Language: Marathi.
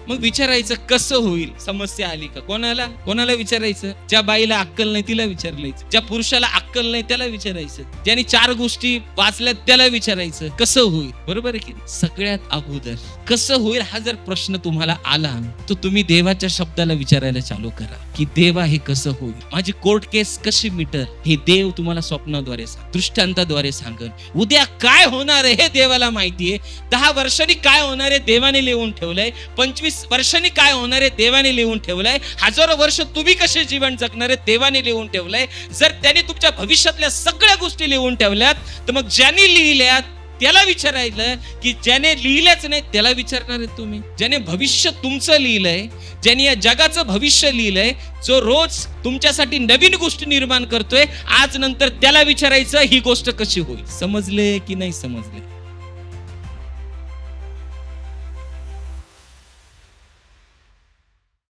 मग विचारायचं कसं होईल. समस्या आली का कोणाला विचारायचं? ज्या बाईला अक्कल नाही तिला विचारायचं, ज्या पुरुषाला अक्कल नाही त्याला विचारायचं, ज्याने 4 गोष्टी वाचल्यात त्याला विचारायचं कसं होईल. बरोबर आहे की? सगळ्यात अगोदर कसं होईल हा जर प्रश्न तुम्हाला आला तर तुम्ही देवाच्या शब्दाला विचारायला चालू करा की देवा हे कसं होईल, माझी कोर्ट केस कशी मिटल. हे देव तुम्हाला स्वप्नाद्वारे दृष्टांताद्वारे सांगन. उद्या काय होणार आहे हे देवाला माहितीये. 10 वर्षांनी काय होणार आहे देवाने लिहून ठेवलंय. 25 वर्षांनी काय होणार आहे देवाने लिहून ठेवलंय. हजारो वर्ष तुम्ही कसे जीवन जगणार आहे देवाने लिहून ठेवलंय. जर त्याने तुमच्या भविष्यातल्या सगळ्या गोष्टी लिहून ठेवल्यात तर मग ज्याने लिहिल्यात त्याला विचारायचं की ज्याने लिहिल्याच नाही त्याला विचारणार आहे तुम्ही. ज्याने भविष्य तुमचं लिहिलंय, ज्याने या जगाचं भविष्य लिहिलंय, जो रोज तुमच्यासाठी नवीन गोष्टी निर्माण करतोय, आज नंतर त्याला विचारायचं ही गोष्ट कशी होईल. समजले की नाही समजले?